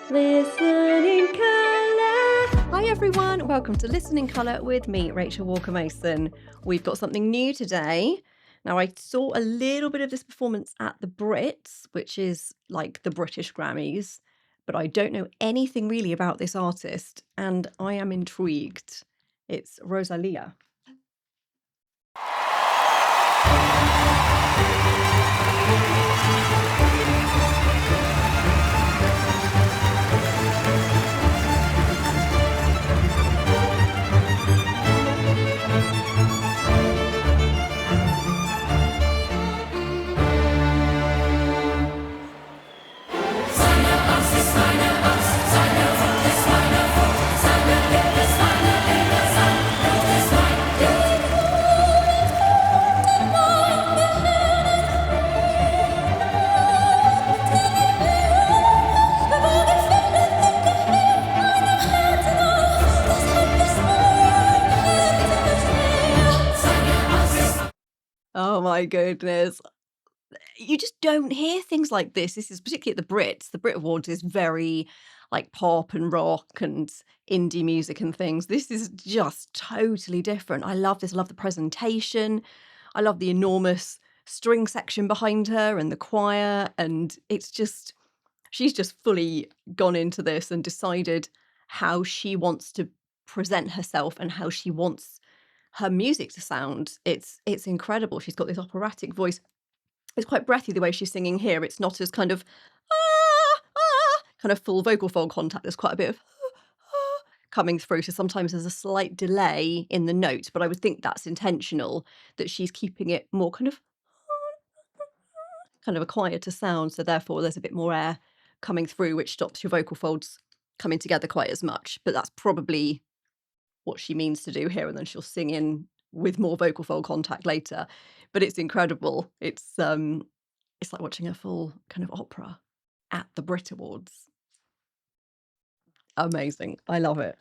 Listen in colour. Hi everyone, welcome to Listen in Colour with me, Rachel Walker-Mason. We've got something new today. Now, I saw a little bit of this performance at the BRITs, which is like the British Grammys, but I don't know anything really about this artist, and I am intrigued. It's Rosalía. Oh my goodness. You just don't hear things like this. This is particularly at the Brits. The Brit Awards is very like pop and rock and indie music and things. This is just totally different. I love this. I love the presentation. I love the enormous string section behind her and the choir. And it's just, she's just fully gone into this and decided how she wants to present herself and how she wants her music to sound. It's incredible. She's got this operatic voice. It's quite breathy the way she's singing here. It's not as kind of kind of full vocal fold contact. There's quite a bit of coming through. So sometimes there's a slight delay in the note, but I would think that's intentional, that she's keeping it more kind of a quieter sound. So therefore there's a bit more air coming through, which stops your vocal folds coming together quite as much. But that's probably what she means to do here. And then she'll sing in with more vocal fold contact later. But it's incredible. It's like watching a full kind of opera at the Brit Awards. Amazing. I love it.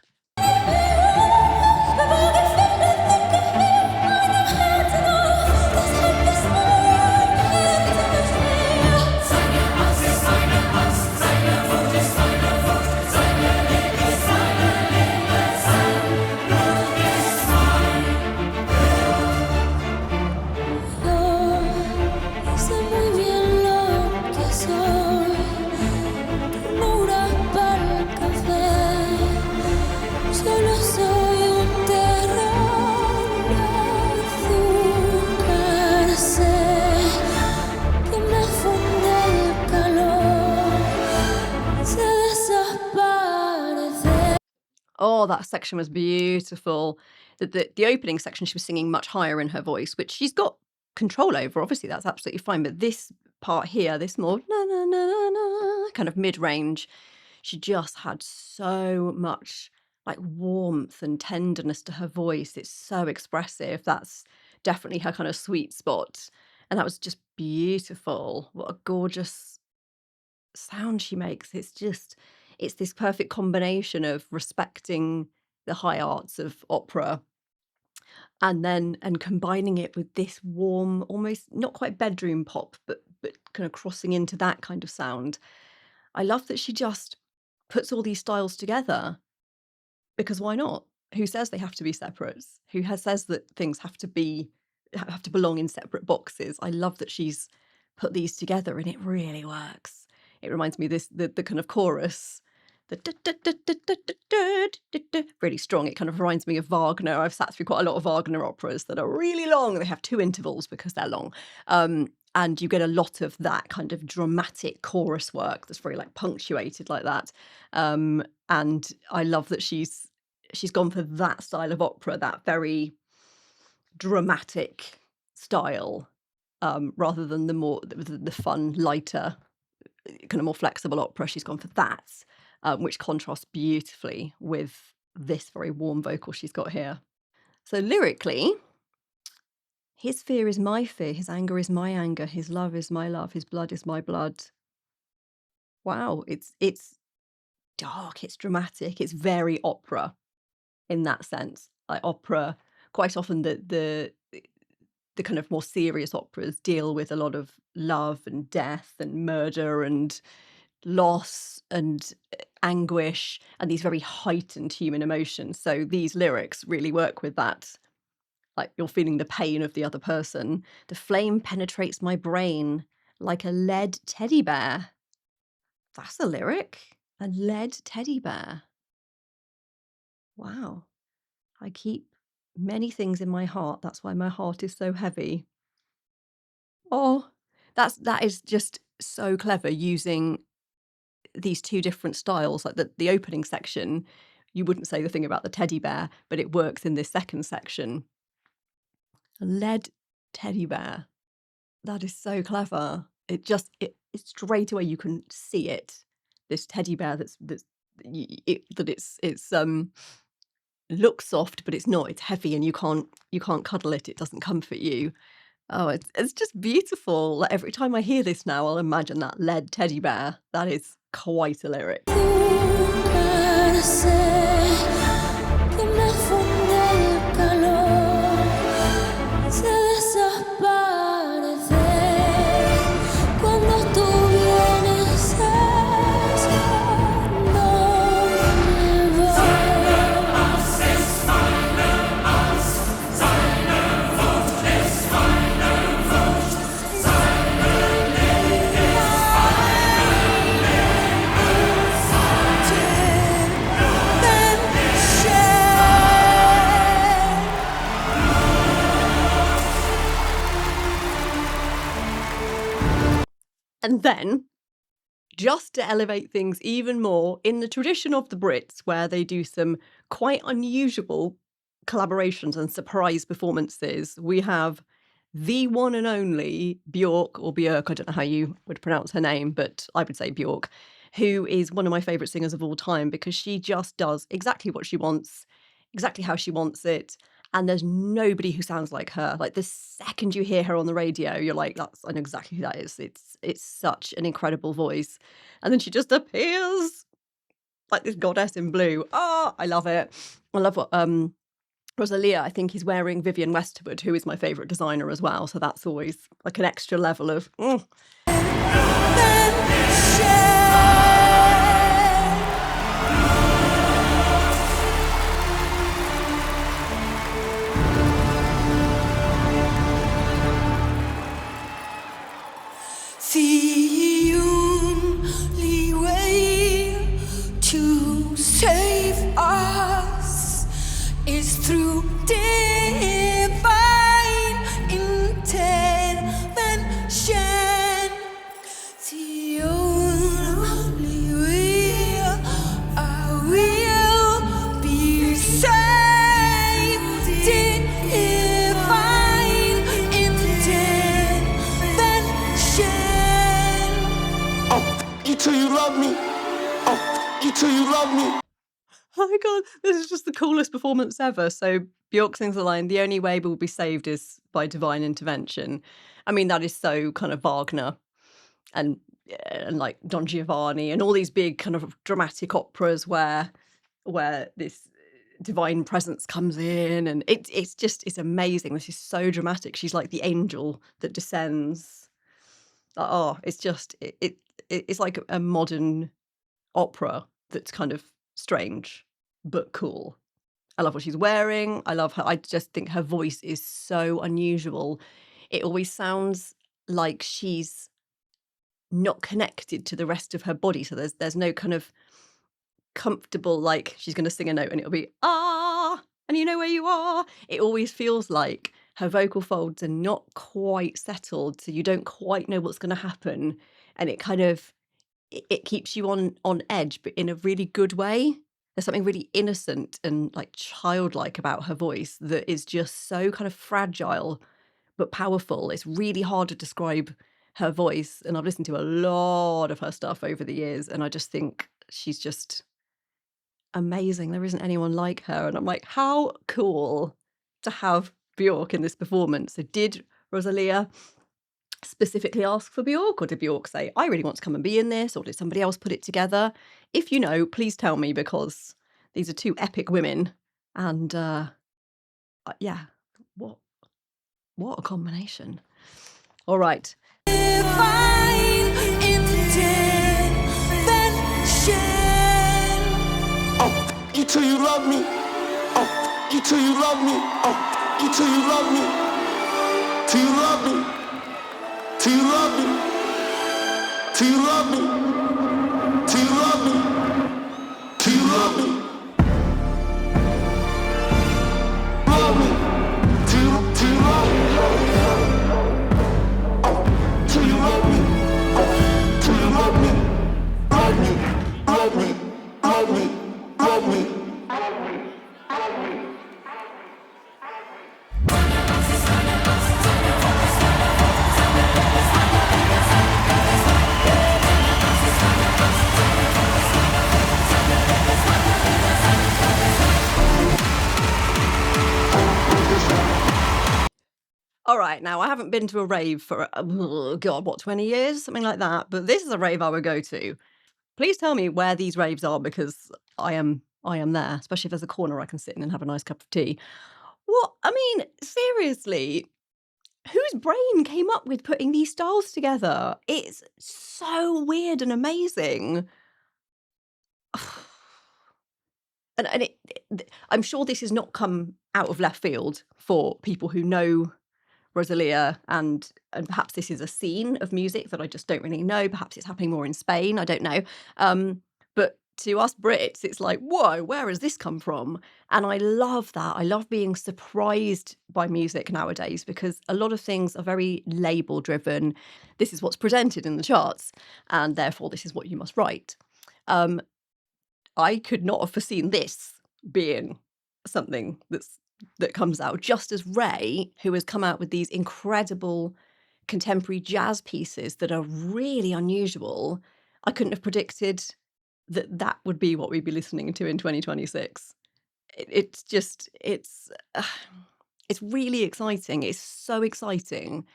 Oh, that section was beautiful. The opening section, she was singing much higher in her voice, which she's got control over. Obviously, that's absolutely fine. But this part here, this more na na na na na kind of mid-range, she just had so much like warmth and tenderness to her voice. It's so expressive. That's definitely her kind of sweet spot. And that was just beautiful. What a gorgeous sound she makes. It's this perfect combination of respecting the high arts of opera and combining it with this warm, almost not quite bedroom pop, but kind of crossing into that kind of sound. I love that she just puts all these styles together, because why not? Who says they have to be separate? Says that things have to belong in separate boxes? I love that she's put these together and it really works. It reminds me of the kind of chorus, the really strong. It kind of reminds me of Wagner. I've sat through quite a lot of Wagner operas that are really long. They have 2 intervals because they're long. And you get a lot of that kind of dramatic chorus work that's very like punctuated like that. And I love that she's gone for that style of opera, that very dramatic style, rather than the fun, lighter, kind of more flexible opera. She's gone for that, which contrasts beautifully with this very warm vocal she's got here. So lyrically, his fear is my fear, his anger is my anger, his love is my love, his blood is my blood. Wow, it's dark, it's dramatic, it's very opera in that sense. Like opera, quite often the kind of more serious operas deal with a lot of love and death and murder and loss and anguish and these very heightened human emotions. So these lyrics really work with that. Like you're feeling the pain of the other person. The flame penetrates my brain like a lead teddy bear. That's a lyric. A lead teddy bear. Wow. I keep many things in my heart. That's why my heart is so heavy. Oh, that is just so clever, using these two different styles. Like the opening section, you wouldn't say the thing about the teddy bear, but it works in this second section. A lead teddy bear. That is so clever. It straight away you can see it. This teddy bear that it's looks soft, but it's not. It's heavy, and you can't cuddle it. It doesn't comfort you. Oh, it's just beautiful. Like every time I hear this now, I'll imagine that lead teddy bear. That is quite a lyric. And then, just to elevate things even more, in the tradition of the Brits, where they do some quite unusual collaborations and surprise performances, we have the one and only Björk, or Björk, I don't know how you would pronounce her name, but I would say Björk, who is one of my favourite singers of all time, because she just does exactly what she wants, exactly how she wants it. And there's nobody who sounds like her. Like the second you hear her on the radio, you're like, I know exactly who that is. It's such an incredible voice. And then she just appears like this goddess in blue. Oh, I love it. I love what Rosalía, I think, is wearing Vivienne Westwood, who is my favourite designer as well. So that's always like an extra level of The only way to save us is through divine intervention. The only way I will be saved. Divine intervention. You till you love me. You till you love me. oh my God, this is just the coolest performance ever. So Björk sings the line, "The only way we'll be saved is by divine intervention." I mean, that is so kind of Wagner and like Don Giovanni and all these big kind of dramatic operas where this divine presence comes in, and it's amazing. This is so dramatic. She's like the angel that descends. Oh, it's just it's like a modern opera that's kind of strange but cool. I love what she's wearing. I love her. I just think her voice is so unusual. It always sounds like she's not connected to the rest of her body. So there's no kind of comfortable, like she's going to sing a note and it'll be and you know where you are. It always feels like her vocal folds are not quite settled, so you don't quite know what's going to happen, and it kind of it keeps you on edge, but in a really good way. There's something really innocent and like childlike about her voice that is just so kind of fragile but powerful. It's really hard to describe her voice, and I've listened to a lot of her stuff over the years, and I just think she's just amazing. There isn't anyone like her, and I'm like, how cool to have Björk in this performance. So did Rosalía specifically ask for Björk, or did Björk say, I really want to come and be in this, or did somebody else put it together? If you know, please tell me, because these are two epic women, and yeah, what a combination. All right. Divine intervention. you till you love me. You till you love me. You till you love me. Till you love me. Till you love me. Till you love me. Till you love me. Till you love me. Love me. Till you love me. Till you love me. Till you love me. Love me. Love me. Love me. Love me. All right, now I haven't been to a rave for, God, what, 20 years? Something like that. But this is a rave I would go to. Please tell me where these raves are because I am there, especially if there's a corner I can sit in and have a nice cup of tea. What? I mean, seriously, whose brain came up with putting these styles together? It's so weird and amazing. I'm sure this has not come out of left field for people who know Rosalía, and perhaps this is a scene of music that I just don't really know. Perhaps it's happening more in Spain. I don't know. But to us Brits, it's like, whoa, where has this come from? And I love that. I love being surprised by music nowadays because a lot of things are very label driven. This is what's presented in the charts, and therefore this is what you must write. I could not have foreseen this being something that comes out, just as Ray, who has come out with these incredible contemporary jazz pieces that are really unusual. I couldn't have predicted that would be what we'd be listening to in 2026. It's just, it's really exciting. It's so exciting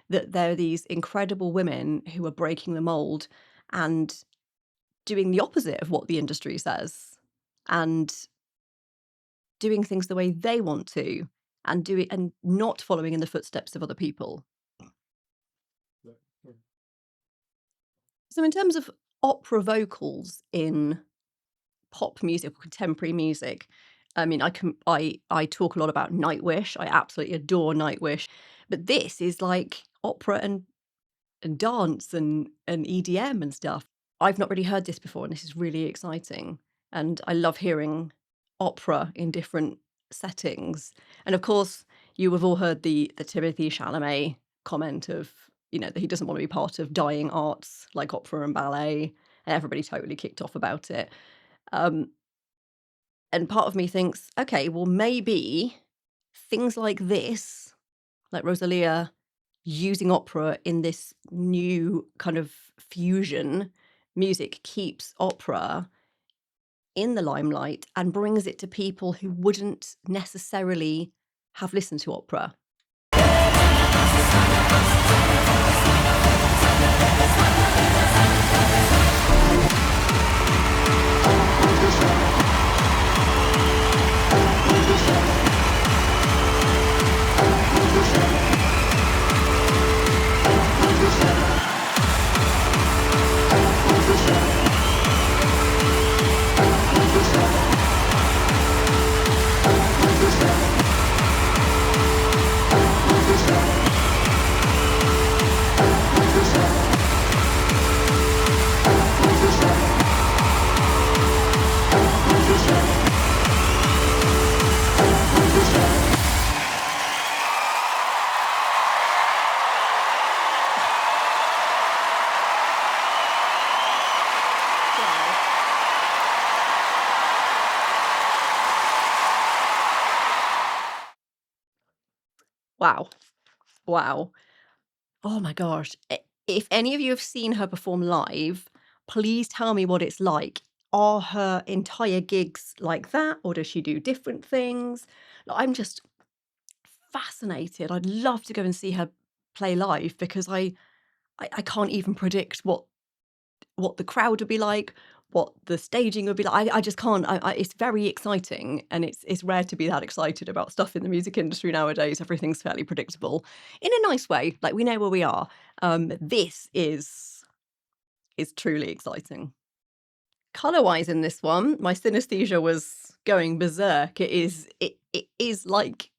that there are these incredible women who are breaking the mold and doing the opposite of what the industry says and doing things the way they want to and not following in the footsteps of other people. So in terms of opera vocals in pop music or contemporary music, I mean, I talk a lot about Nightwish. I absolutely adore Nightwish, but this is like opera and dance and EDM and stuff. I've not really heard this before, and this is really exciting. And I love hearing opera in different settings. And of course, you have all heard the Timothy Chalamet comment of, that he doesn't want to be part of dying arts like opera and ballet, and everybody totally kicked off about it. And part of me thinks, okay, well, maybe things like this, like Rosalía using opera in this new kind of fusion music, keeps opera in the limelight and brings it to people who wouldn't necessarily have listened to opera. Wow. Wow. Oh my gosh. If any of you have seen her perform live, please tell me what it's like. Are her entire gigs like that, or does she do different things? I'm just fascinated. I'd love to go and see her play live because I can't even predict what the crowd would be like, what the staging would be like. I just can't. It's very exciting, and it's rare to be that excited about stuff in the music industry nowadays. Everything's fairly predictable in a nice way. Like, we know where we are. This is truly exciting. Colour-wise in this one, my synesthesia was going berserk. It is like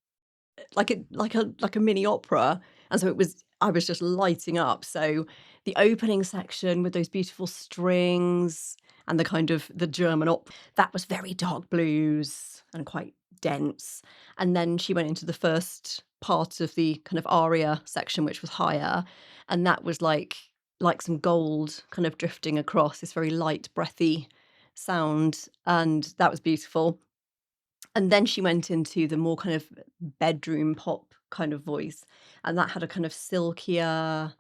a mini opera, and so I was just lighting up. So the opening section with those beautiful strings and the kind of the German opera, that was very dark blues and quite dense. And then she went into the first part of the kind of aria section, which was higher, and that was like some gold kind of drifting across this very light, breathy sound, and that was beautiful. And then she went into the more kind of bedroom pop kind of voice, and that had a kind of silkier,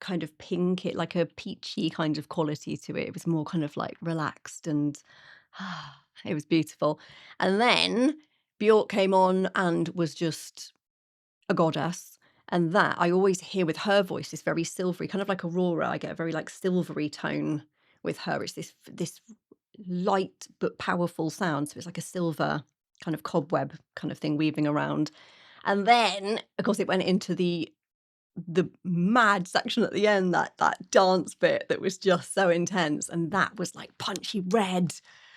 kind of pink, like a peachy kind of quality to it. It was more kind of like relaxed and it was beautiful. And then Björk came on and was just a goddess. And that I always hear with her voice is very silvery, kind of like Aurora. I get a very like silvery tone with her. It's this light but powerful sound. So it's like a silver kind of cobweb kind of thing weaving around. And then, of course, it went into the mad section at the end, that dance bit that was just so intense. And that was like punchy red,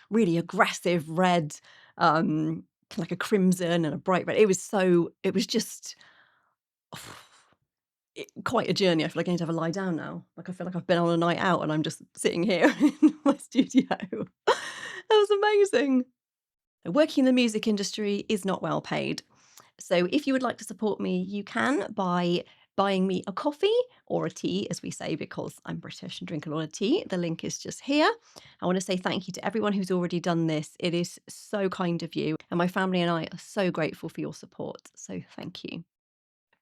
really aggressive red, kind of like a crimson and a bright red. It was just quite a journey. I feel like I need to have a lie down now. Like I feel like I've been on a night out and I'm just sitting here in my studio. That was amazing. Working in the music industry is not well paid. So if you would like to support me, you can by buying me a coffee or a tea, as we say, because I'm British and drink a lot of tea. The link is just here. I want to say thank you to everyone who's already done this. It is so kind of you. And my family and I are so grateful for your support. So thank you.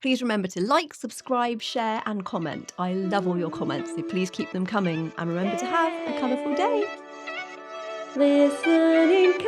Please remember to like, subscribe, share and comment. I love all your comments, so please keep them coming. And remember to have a colourful day. Listening